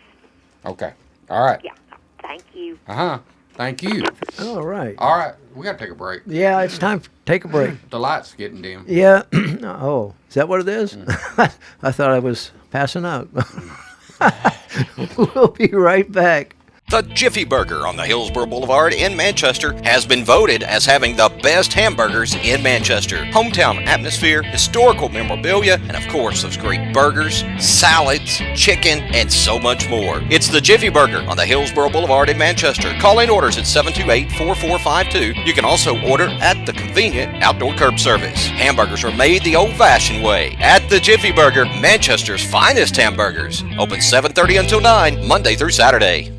Okay. All right. Yeah. Thank you. Uh-huh. Thank you. All right. All right. We got to take a break. Yeah, it's time to take a break. The light's getting dim. Yeah. Oh, is that what it is? I thought I was passing out. We'll be right back. The Jiffy Burger on the Hillsborough Boulevard in Manchester has been voted as having the best hamburgers in Manchester. Hometown atmosphere, historical memorabilia, and of course those great burgers, salads, chicken, and so much more. It's the Jiffy Burger on the Hillsborough Boulevard in Manchester. Call in orders at 728-4452. You can also order at the convenient outdoor curb service. Hamburgers are made the old-fashioned way at the Jiffy Burger, Manchester's finest hamburgers. Open 7:30 until 9, Monday through Saturday.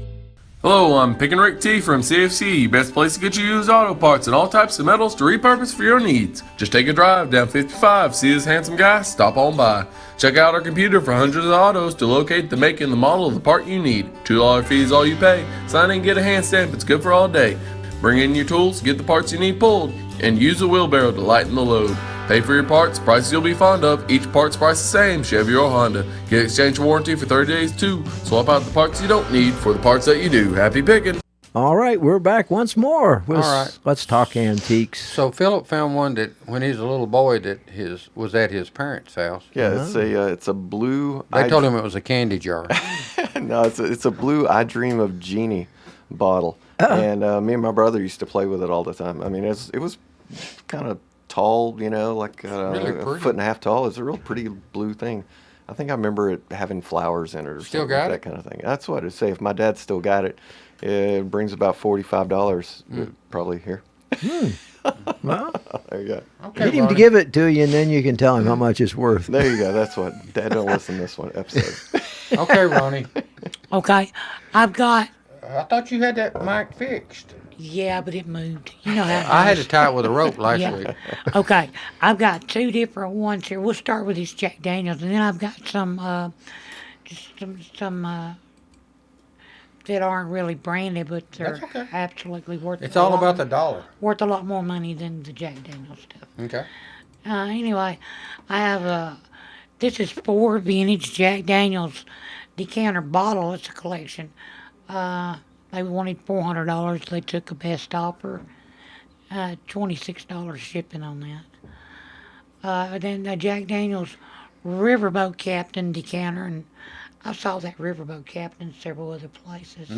Hello, I'm Pick and Rick T from CFC, best place to get you used auto parts and all types of metals to repurpose for your needs. Just take a drive down 55, see this handsome guy, stop on by. Check out our computer for hundreds of autos to locate the make and the model of the part you need. $2 fee is all you pay. Sign in and get a hand stamp, it's good for all day. Bring in your tools, get the parts you need pulled, and use a wheelbarrow to lighten the load. Pay for your parts, prices you'll be fond of. Each part's price the same, Chevy or Honda. Get exchange warranty for 30 days too. Swap out the parts you don't need for the parts that you do. Happy picking. All right, we're back once more. All right. Let's Talk Antiques. So Philip found one that when he was a little boy that was at his parents' house. Yeah, it's a blue. They told him it was a candy jar. No, it's a blue I Dream of Jeannie bottle, and me and my brother used to play with it all the time. I mean, it was kind of tall, like really a pretty. foot and a half tall. It's a real pretty blue thing. I think I remember it having flowers in it or Still something got like it? that kind of thing. That's what I'd say. If my dad still got it, it brings about $45 probably here. Well, There you go. Okay, get him to Ronnie. give it to you, and then you can tell him how much it's worth. There you go. That's what Dad don't listen to this one episode. Okay, Ronnie. Okay, I've got. I thought you had that mic fixed. Yeah, but it moved. You know how. It I had to goes. tie it with a rope last Yeah. week. Okay, I've got two different ones here. We'll start with this Jack Daniels, and then I've got some, just some that aren't really branded, but they're That's okay. absolutely worth. It's a all lot about the more- dollar. Worth a lot more money than the Jack Daniels stuff. Okay. Anyway, I have this is 4 vintage Jack Daniels decanter bottle. It's a collection. They wanted $400. They took a best offer. $26 shipping on that. Then the Jack Daniels Riverboat Captain decanter, and I saw that Riverboat Captain several other places.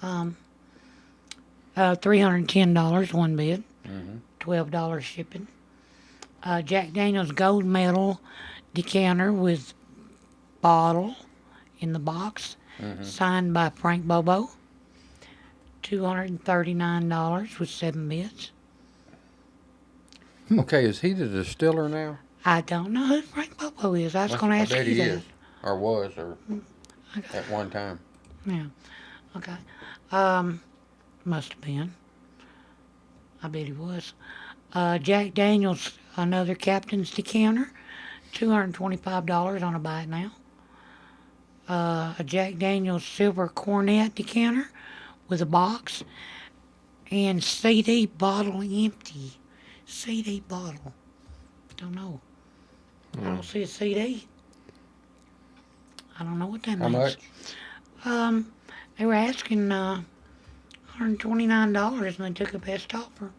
Mm-hmm. $310 one bid, Mm-hmm. $12 shipping. Jack Daniel's Gold Medal decanter with bottle in the box, signed by Frank Bobo. $239 with 7 bids. Okay, is he the distiller now? I don't know who Frank Bobo is. I was going to I ask bet you he that. is, or was, or at one time. Yeah. Okay. Must have been. I bet he was. Jack Daniels, another Captain's decanter, $225 on a buy it now. A Jack Daniels Silver Cornet decanter with a box and CD bottle empty. CD bottle. Don't know. I don't see a CD. I don't know what that How means. much? They were asking $129 and they took a best offer.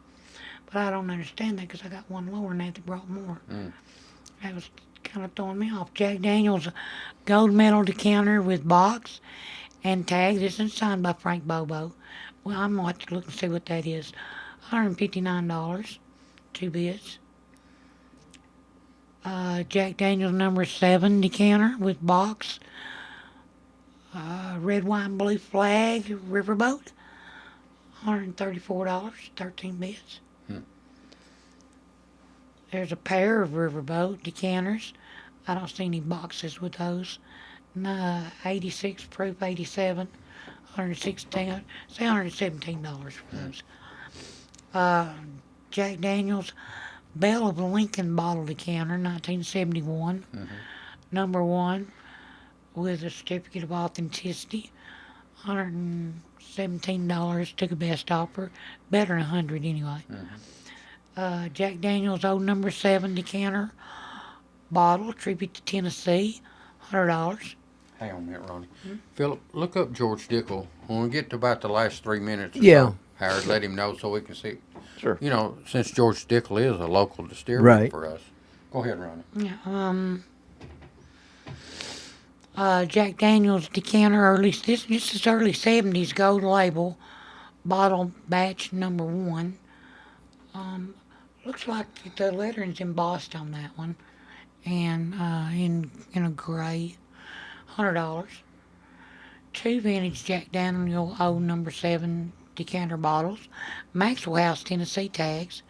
But I don't understand that because I got one lower and they brought more. That was kind of throwing me off. Jack Daniels Gold Medal decanter with box and tag. This is signed by Frank Bobo. Well, I'm going to have to look and see what that is. $159, 2 bids. Jack Daniels number 7 decanter with box. Red, white, and blue flag riverboat. $134, 13 bids. There's a pair of riverboat decanters. I don't see any boxes with those. 86 proof, 87, $117 for those. Jack Daniels Bell of Lincoln bottle decanter, 1971, number 1, with a certificate of authenticity, $117. Took a best offer, better than $100 anyway. Jack Daniels Old Number 7 decanter bottle, tribute to Tennessee, $100. Hang on a minute, Ronnie. Philip, look up George Dickel. When we get to about the last 3 minutes or so, Howard, let him know so we can see. Sure. You know, since George Dickel is a local distillery Right. for us. Go ahead, Ronnie. Yeah, Jack Daniels decanter this is early 70s gold label bottle batch number 1. Looks like the lettering's embossed on that one, and in a gray, $100. 2 vintage Jack Daniel Old Number 7 decanter bottles, Maxwell House, Tennessee tags,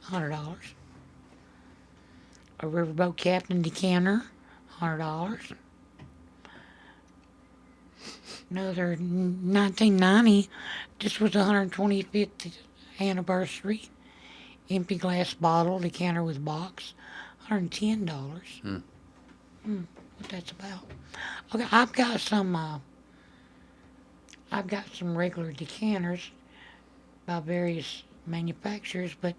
$100. A Riverboat Captain decanter, $100. Another 1990. This was the 125th anniversary. Empty glass bottle, decanter with box, $110. What that's about? Okay, I've got some regular decanters by various manufacturers, but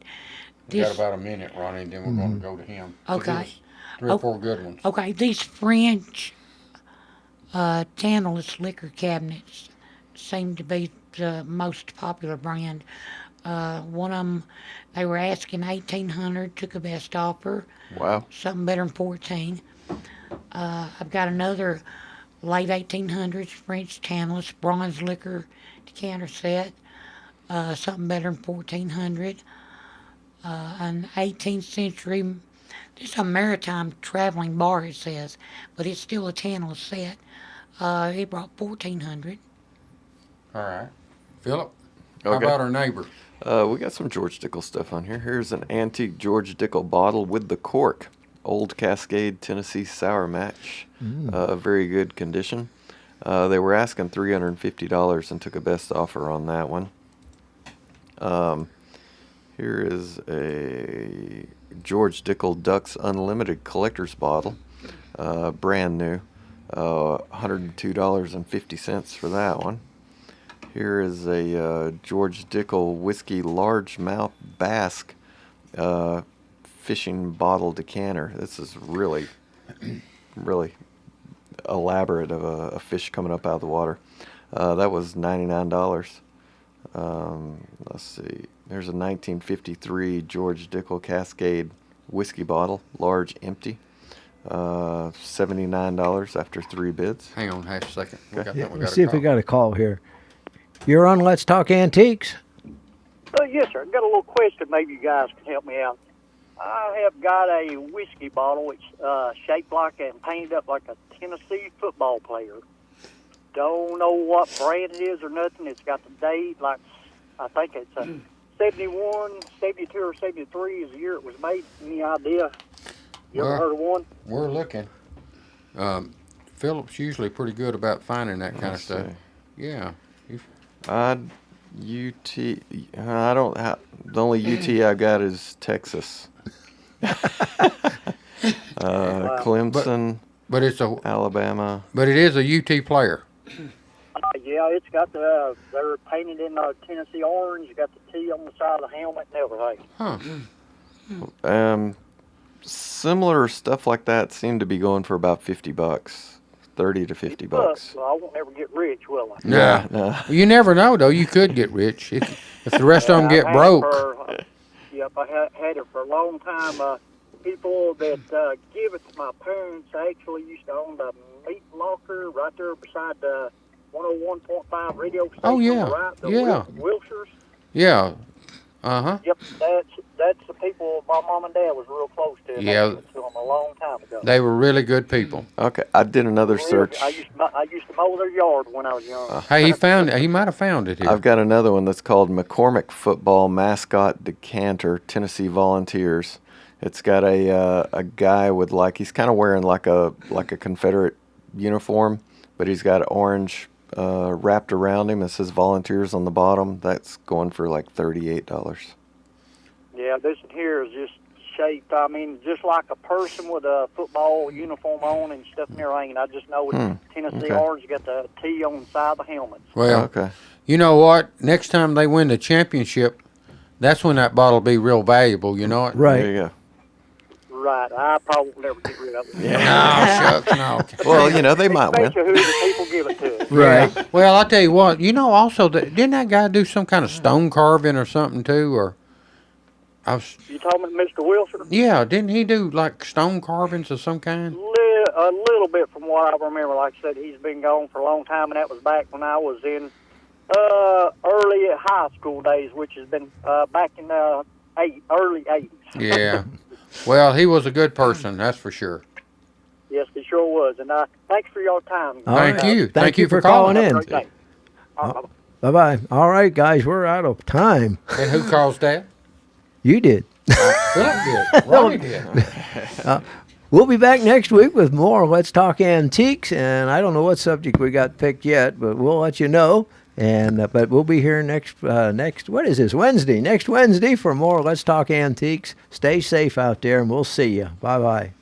We this got about a minute, Ronnie, and then we're going to go to him. So Okay. give us 3 or 4 good ones. okay, these French tantalus liquor cabinets seem to be the most popular brand. One of them, they were asking $1,800, took a best offer. Wow. Something better than 14. I've got another late 1800s French tantalus bronze liquor decanter set. Something better than 1400. An 18th century, this is a maritime traveling bar, it says, but it's still a tantalus set. It brought 1400. All right. Philip, how Okay. about our neighbor? We got some George Dickel stuff on here. Here's an antique George Dickel bottle with the cork. Old Cascade Tennessee Sour Match. Very good condition. They were asking $350 and took a best offer on that one. Here is a George Dickel Ducks Unlimited Collector's Bottle. Brand new. $102.50 for that one. Here is a George Dickel Whiskey Largemouth Basque fishing bottle decanter. This is really, really elaborate of a fish coming up out of the water. That was $99. Let's see. There's a 1953 George Dickel Cascade whiskey bottle, large empty. $79 after 3 bids. Hang on half a second. We got, we got Let's a see if we call. got a call here. You're on Let's Talk Antiques. Yes, sir. I've got a little question. Maybe you guys can help me out. I have got a whiskey bottle. It's shaped like and painted up like a Tennessee football player. Don't know what brand it is or nothing. It's got the date, like I think it's a 71, 72, or 73 is the year it was made. Any idea? You ever Well, heard of one? We're looking. Philip's usually pretty good about finding that kind of Let's stuff. see. Yeah. UT. I don't. The only UT I got is Texas. Clemson, But it's a Alabama. but it is a UT player. Yeah, it's got they're painted in Tennessee orange. You got the T on the side of the helmet and everything. Huh. Similar stuff like that seem to be going for about $50, 30 to $50. Well, I won't ever get rich, will I? Nah. No. You never know though. You could get rich if the rest of them get I've had it broke. Yep, I had it for a long time. People that give it to my parents actually used to own the meat locker right there beside the 101.5 radio station. Oh, yeah. On the right, the Yeah. Wilshires. Yeah. Uh-huh. Yep, that's the people my mom and dad was real close to. Yeah. I gave it to them a long time ago. They were really good people. Okay, I did another search. I used to mow their yard when I was young. Hey, he might have found it here. I've got another one that's called McCormick Football Mascot Decanter, Tennessee Volunteers. It's got a guy with he's kind of wearing like a Confederate uniform, but he's got orange wrapped around him. It says Volunteers on the bottom. That's going for like $38. Yeah, this one here is just shaped, I mean, just like a person with a football uniform on and stuff and everything. And I just know it's Tennessee okay. orange, got the T on the side of the helmet. Well, Okay. you know what? Next time they win the championship, that's when that bottle will be real valuable, you know it? There Right. you go. Right, I probably will never get rid of it. No, shucks, no. Well, they might win. Especially who the people give it to. Right. Well, I'll tell you what, also, didn't that guy do some kind of stone carving or something too? Or You told me Mr. Wilson? yeah, didn't he do like stone carvings of some kind? A little bit from what I remember. Like I said, he's been gone for a long time, and that was back when I was in early high school days, which has been back in early 80s. Yeah. Well, he was a good person, that's for sure. Yes, he sure was. And thanks for your time. All Thank right. you. Thank you for calling Have a in. great day. Bye-bye. Bye-bye. All right, guys, we're out of time. And who calls that? You did. Philip did. Ronnie did. We'll be back next week with more Let's Talk Antiques, and I don't know what subject we got picked yet, but we'll let you know. And but we'll be here next what is this, Wednesday? Next Wednesday for more Let's Talk Antiques. Stay safe out there, and we'll see you. Bye-bye.